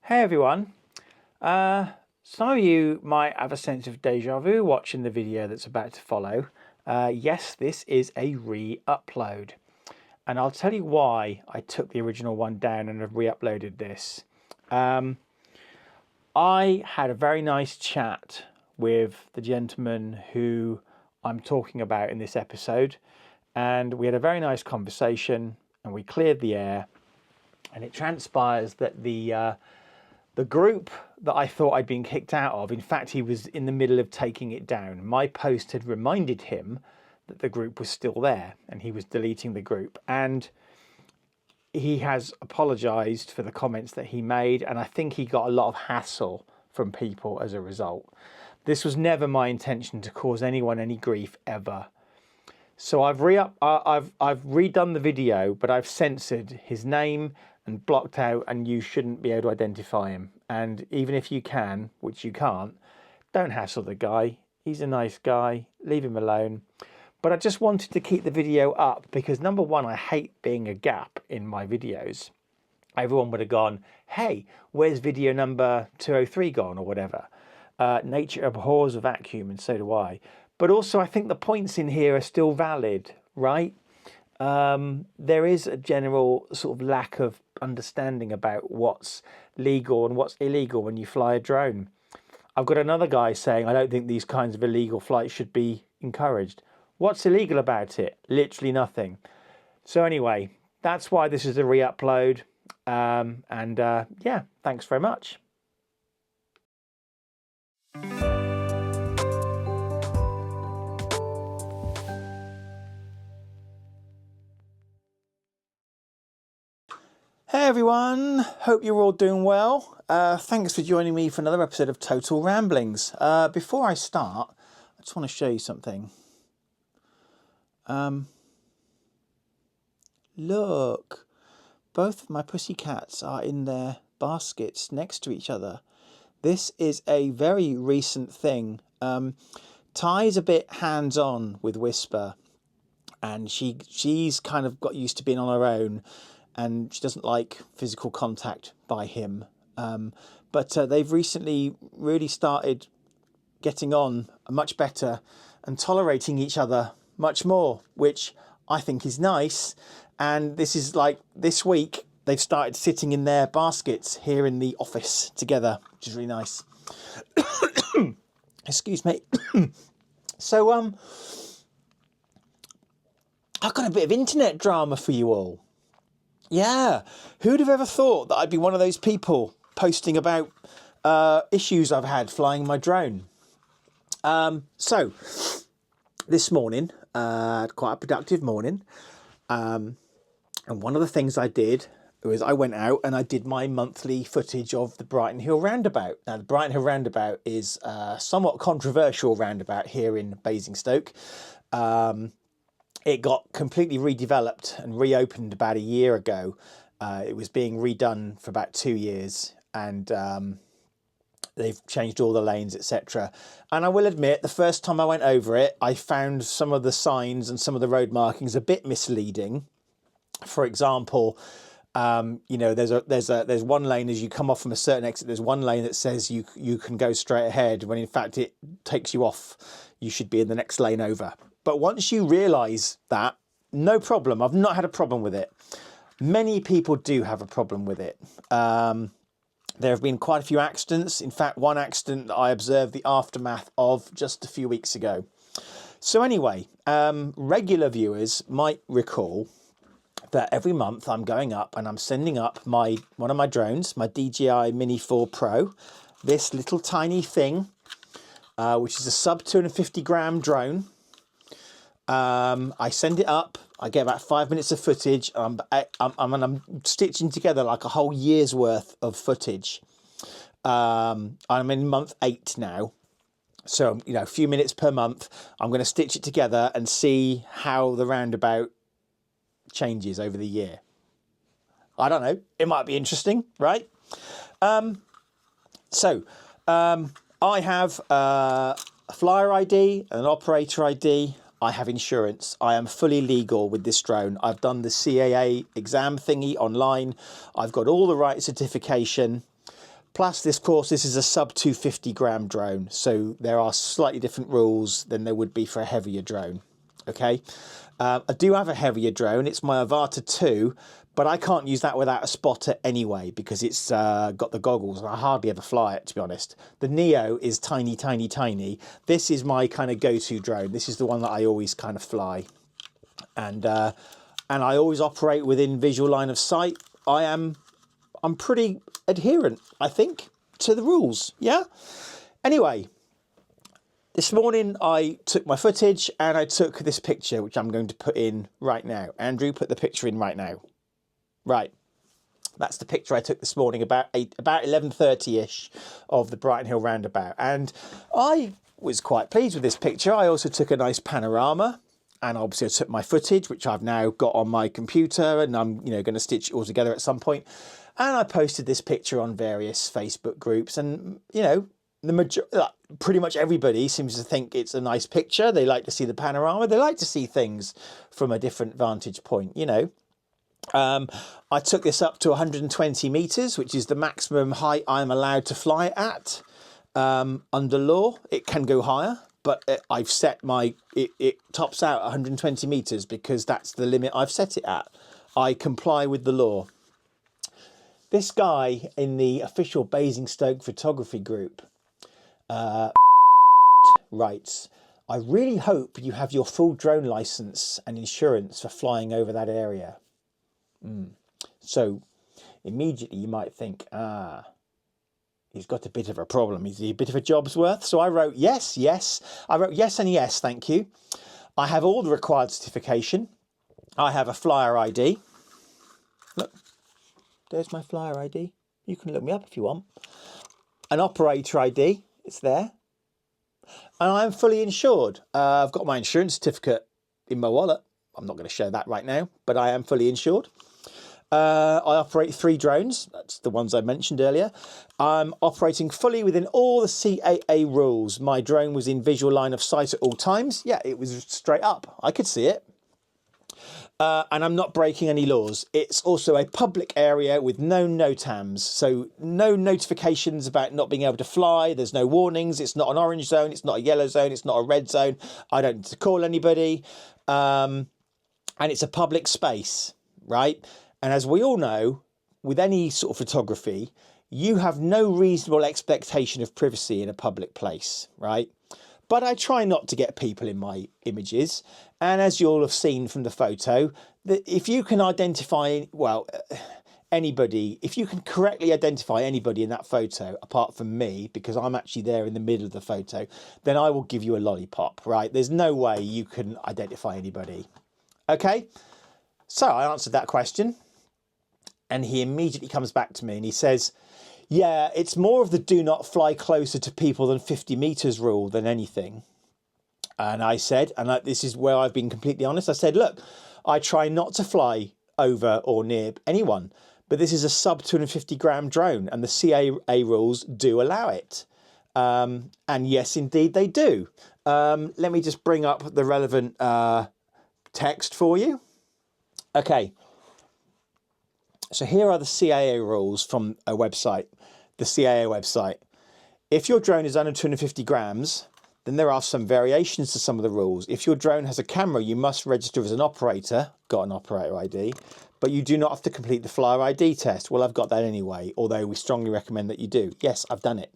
Hey everyone, some of you might have a sense of deja vu watching the video that's about to follow. Yes, this is a re-upload, and I'll tell you why I took the original one down and have re-uploaded this. I had a very nice chat with the gentleman who I'm talking about in this episode, and we had a very nice conversation and we cleared the air, and it transpires that the group that I thought I'd been kicked out of, in fact, he was in the middle of taking it down. My post had reminded him that the group was still there and he was deleting the group. And he has apologised for the comments that he made. And I think he got a lot of hassle from people as a result. This was never my intention to cause anyone any grief ever. So I've redone the video, but I've censored his name and blocked out, and you shouldn't be able to identify him. And even if you can, which you can't, don't hassle the guy. He's a nice guy, leave him alone. But I just wanted to keep the video up because, number one, I hate being a gap in my videos. Everyone would have gone, hey, where's video number 203 gone, or whatever. Nature abhors a vacuum, and so do I. But also, I think the points in here are still valid, right? There is a general sort of lack of understanding about what's legal and what's illegal when you fly a drone. I've got another guy saying I don't think these kinds of illegal flights should be encouraged. What's illegal about it? Literally nothing. So anyway, that's why this is a re-upload. Yeah, thanks very much. Hey everyone, hope you're all doing well. Thanks for joining me for another episode of Total Ramblings. Before I start, I just want to show you something. Look, both of my pussycats are in their baskets next to each other. This is a very recent thing. Ty's a bit hands-on with Whisper, and she's kind of got used to being on her own, and she doesn't like physical contact by him. But they've recently really started getting on much better and tolerating each other much more, which I think is nice. And this is like this week, they've started sitting in their baskets here in the office together, which is really nice. Excuse me. So, I've got a bit of internet drama for you all. Yeah, who'd have ever thought that I'd be one of those people posting about issues I've had flying my drone? So, this morning, quite a productive morning, and one of the things I did was I went out and I did my monthly footage of the Brighton Hill Roundabout. Now, the Brighton Hill Roundabout is a somewhat controversial roundabout here in Basingstoke. It got completely redeveloped and reopened about a year ago. It was being redone for about 2 years, and they've changed all the lanes, etc. And I will admit, the first time I went over it, I found some of the signs and some of the road markings a bit misleading. For example, you know, there's one lane as you come off from a certain exit. There's one lane that says you can go straight ahead, when in fact it takes you off. You should be in the next lane over. But once you realise that, no problem. I've not had a problem with it. Many people do have a problem with it. There have been quite a few accidents. In fact, one accident that I observed the aftermath of just a few weeks ago. So anyway, regular viewers might recall that every month I'm going up and I'm sending up one of my drones, my DJI Mini 4 Pro, this little tiny thing, which is a sub 250 gram drone. I send it up. I get about 5 minutes of footage. I'm stitching together like a whole year's worth of footage. I'm in month 8 now. So, you know, a few minutes per month. I'm going to stitch it together and see how the roundabout changes over the year. I don't know. It might be interesting, right? I have a flyer ID, an operator ID. I have insurance. I am fully legal with this drone. I've done the CAA exam thingy online. I've got all the right certification. Plus, this, of course, this is a sub 250 gram drone, so there are slightly different rules than there would be for a heavier drone. Okay, I do have a heavier drone. It's my Avata 2, but I can't use that without a spotter anyway because it's got the goggles and I hardly ever fly it, to be honest. The Neo is tiny, tiny, tiny. This is my kind of go-to drone. This is the one that I always kind of fly. And I always operate within visual line of sight. I'm pretty adherent, I think, to the rules. Yeah. Anyway, this morning I took my footage and I took this picture, which I'm going to put in right now. Andrew, put the picture in right now. Right. That's the picture I took this morning about 11:30ish of the Brighton Hill roundabout. And I was quite pleased with this picture. I also took a nice panorama. And obviously I took my footage, which I've now got on my computer, and I'm going to stitch it all together at some point. And I posted this picture on various Facebook groups, and pretty much everybody seems to think it's a nice picture. They like to see the panorama. They like to see things from a different vantage point. I took this up to 120 meters, which is the maximum height I'm allowed to fly at under law. It can go higher. But I've set it tops out 120 meters because that's the limit I've set it at. I comply with the law. This guy in the official Basingstoke photography group writes, I really hope you have your full drone license and insurance for flying over that area. So immediately you might think, he's got a bit of a problem. Is he a bit of a job's worth? So I wrote yes, yes. I wrote yes and yes, thank you. I have all the required certification. I have a flyer ID. Look, there's my flyer ID. You can look me up if you want. An operator ID, it's there. And I'm fully insured. I've got my insurance certificate in my wallet. I'm not going to show that right now, but I am fully insured. I operate 3 drones. That's the ones I mentioned earlier. I'm operating fully within all the CAA rules. My drone was in visual line of sight at all times. Yeah, it was straight up. I could see it. And I'm not breaking any laws. It's also a public area with no NOTAMs. So no notifications about not being able to fly. There's no warnings. It's not an orange zone. It's not a yellow zone. It's not a red zone. I don't need to call anybody. And it's a public space, right? And as we all know, with any sort of photography, you have no reasonable expectation of privacy in a public place, right? But I try not to get people in my images. And as you'll have seen from the photo, that if you can identify, anybody, if you can correctly identify anybody in that photo, apart from me, because I'm actually there in the middle of the photo, then I will give you a lollipop, right? There's no way you can identify anybody. Okay, so I answered that question. And he immediately comes back to me and he says, yeah, it's more of the do not fly closer to people than 50 meters rule than anything. And I said, and this is where I've been completely honest, I said, look, I try not to fly over or near anyone, but this is a sub 250 gram drone and the CAA rules do allow it. And yes, indeed they do. Let me just bring up the relevant text for you. Okay. So here are the CAA rules from a website, the CAA website. If your drone is under 250 grams, then there are some variations to some of the rules. If your drone has a camera, you must register as an operator, got an operator ID, but you do not have to complete the flyer ID test. Well, I've got that anyway, although we strongly recommend that you do. Yes, I've done it.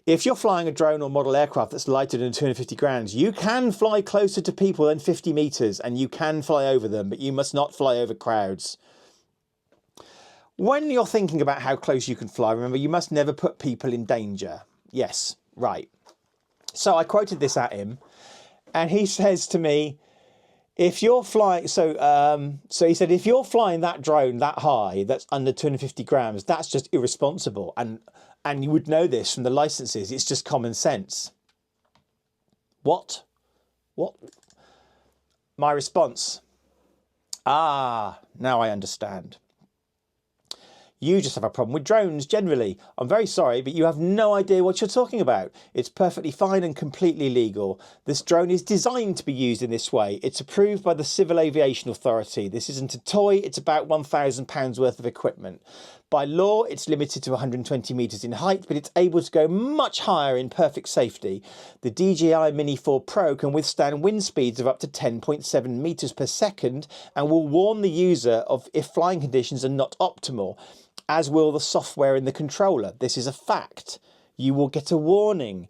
If you're flying a drone or model aircraft that's lighter than 250 grams, you can fly closer to people than 50 meters and you can fly over them, but you must not fly over crowds. When you're thinking about how close you can fly, remember, you must never put people in danger. Yes, right. So I quoted this at him and he says to me, if you're flying, so he said, if you're flying that drone that high, that's under 250 grams, that's just irresponsible. And you would know this from the licenses. It's just common sense. What? My response. Now I understand. You just have a problem with drones generally. I'm very sorry, but you have no idea what you're talking about. It's perfectly fine and completely legal. This drone is designed to be used in this way. It's approved by the Civil Aviation Authority. This isn't a toy. It's about £1,000 worth of equipment. By law, it's limited to 120 metres in height, but it's able to go much higher in perfect safety. The DJI Mini 4 Pro can withstand wind speeds of up to 10.7 metres per second and will warn the user of if flying conditions are not optimal, as will the software in the controller. This is a fact. You will get a warning.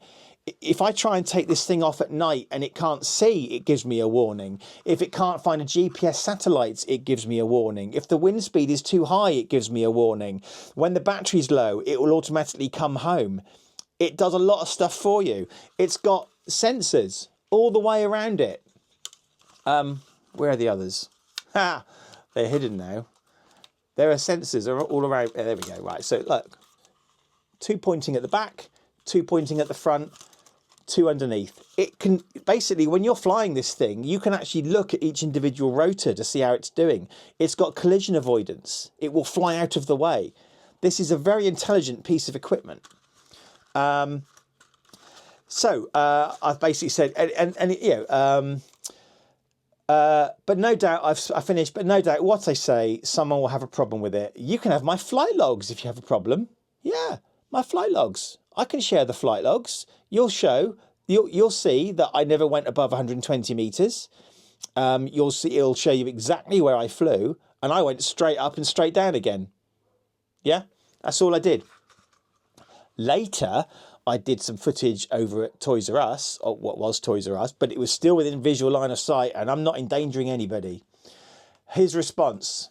If I try and take this thing off at night and it can't see, it gives me a warning. If it can't find a GPS satellites, it gives me a warning. If the wind speed is too high, it gives me a warning. When the battery's low, it will automatically come home. It does a lot of stuff for you. It's got sensors all the way around it. Where are the others? Ha! They're hidden now. There are sensors all around. There we go. Right, so look. 2 pointing at the back, 2 pointing at the front, 2 underneath. It can basically, when you're flying this thing, you can actually look at each individual rotor to see how it's doing. It's got collision avoidance. It will fly out of the way. This is a very intelligent piece of equipment. I've basically said, but no doubt I finished. But no doubt, what I say, someone will have a problem with it. You can have my flight logs if you have a problem. Yeah, my flight logs. I can share the flight logs. You'll see that I never went above 120 meters. You'll see, it'll show you exactly where I flew, and I went straight up and straight down again. Yeah, that's all I did. Later, I did some footage over at Toys R Us, or what was Toys R Us, but it was still within visual line of sight, and I'm not endangering anybody. His response: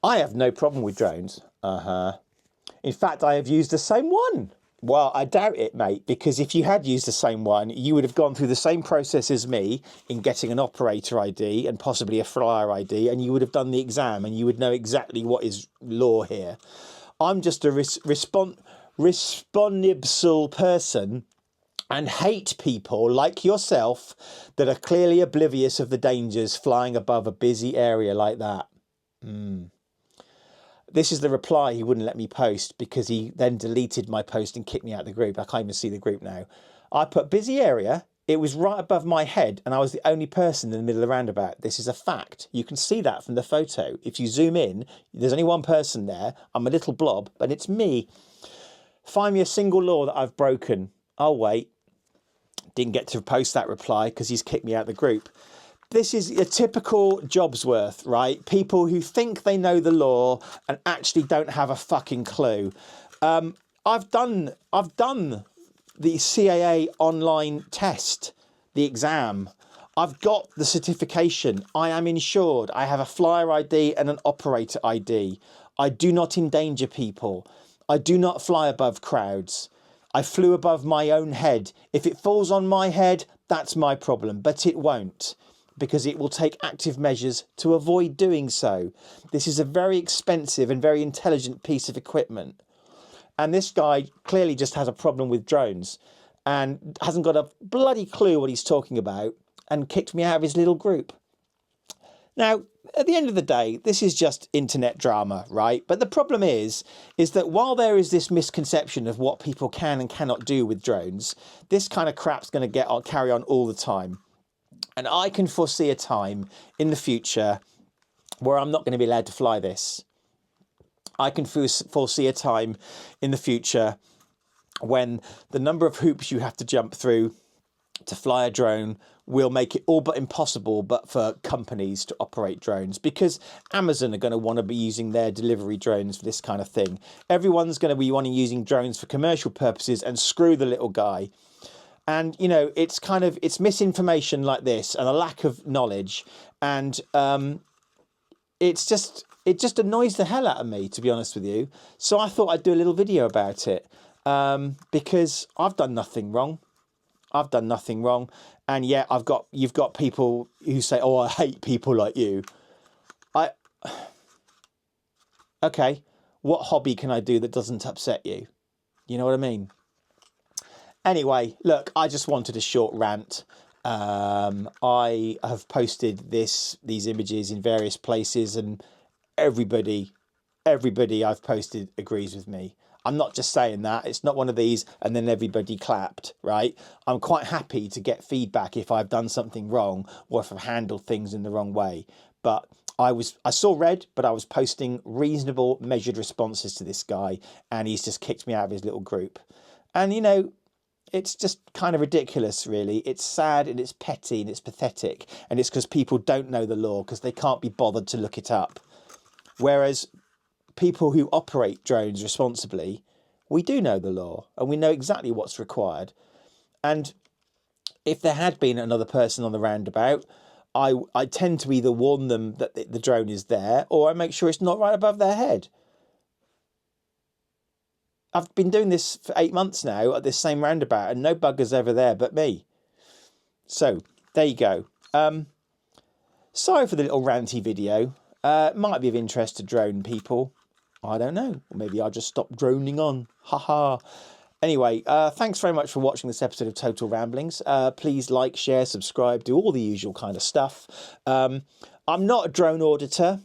I have no problem with drones. In fact, I have used the same one. Well, I doubt it, mate, because if you had used the same one, you would have gone through the same process as me in getting an operator ID and possibly a flyer ID, and you would have done the exam and you would know exactly what is law here. I'm just a responsible person and hate people like yourself that are clearly oblivious of the dangers flying above a busy area like that. This is the reply he wouldn't let me post, because he then deleted my post and kicked me out of the group. I can't even see the group now. I put busy area. It was right above my head and I was the only person in the middle of the roundabout. This is a fact. You can see that from the photo. If you zoom in, there's only one person there. I'm a little blob, but it's me. Find me a single law that I've broken. I'll wait. Didn't get to post that reply because he's kicked me out of the group. This is a typical Jobsworth, right? People who think they know the law and actually don't have a fucking clue. I've done the CAA online test, the exam. I've got the certification. I am insured. I have a flyer ID and an operator ID. I do not endanger people. I do not fly above crowds. I flew above my own head. If it falls on my head, that's my problem, but it won't, because it will take active measures to avoid doing so. This is a very expensive and very intelligent piece of equipment. And this guy clearly just has a problem with drones and hasn't got a bloody clue what he's talking about, and kicked me out of his little group. Now, at the end of the day, this is just internet drama, right? But the problem is that while there is this misconception of what people can and cannot do with drones, this kind of crap's going to carry on all the time. And I can foresee a time in the future where I'm not going to be allowed to fly this. I can foresee a time in the future when the number of hoops you have to jump through to fly a drone will make it all but impossible but for companies to operate drones, because Amazon are going to want to be using their delivery drones for this kind of thing. Everyone's going to be wanting using drones for commercial purposes, and screw the little guy. And, you know, it's misinformation like this and a lack of knowledge. And it just annoys the hell out of me, to be honest with you. So I thought I'd do a little video about it, because I've done nothing wrong. I've done nothing wrong. And yet you've got people who say, oh, I hate people like you. Okay, what hobby can I do that doesn't upset you? You know what I mean? Anyway, look, I just wanted a short rant. I have posted these images in various places, and everybody I've posted agrees with me. I'm not just saying that. It's not one of these and then everybody clapped, right? I'm quite happy to get feedback if I've done something wrong or if I've handled things in the wrong way. But I saw red, but I was posting reasonable, measured responses to this guy, and he's just kicked me out of his little group. And, you know, it's just kind of ridiculous, really. It's sad and it's petty and it's pathetic. And it's because people don't know the law because they can't be bothered to look it up. Whereas people who operate drones responsibly, we do know the law and we know exactly what's required. And if there had been another person on the roundabout, I tend to either warn them that the drone is there, or I make sure it's not right above their head. I've been doing this for 8 months now at this same roundabout, and no bugger's ever there but me. So there you go. Sorry for the little ranty video. Might be of interest to drone people. I don't know. Or maybe I'll just stop droning on. Haha. Anyway, thanks very much for watching this episode of Total Ramblings. Please like, share, subscribe, do all the usual kind of stuff. I'm not a drone auditor.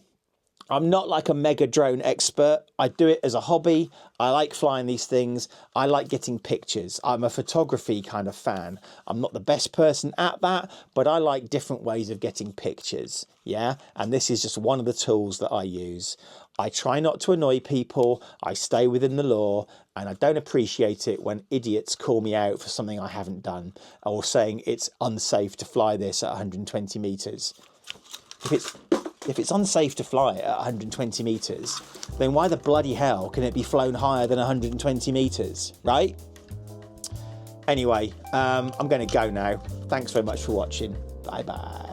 I'm not like a mega drone expert. I do it as a hobby. I like flying these things. I like getting pictures. I'm a photography kind of fan. I'm not the best person at that, but I like different ways of getting pictures. Yeah, and this is just one of the tools that I use. I try not to annoy people. I stay within the law, and I don't appreciate it when idiots call me out for something I haven't done, or saying it's unsafe to fly this at 120 meters. If it's unsafe to fly it at 120 meters, then why the bloody hell can it be flown higher than 120 meters, right? Anyway, I'm going to go now. Thanks very much for watching. Bye bye.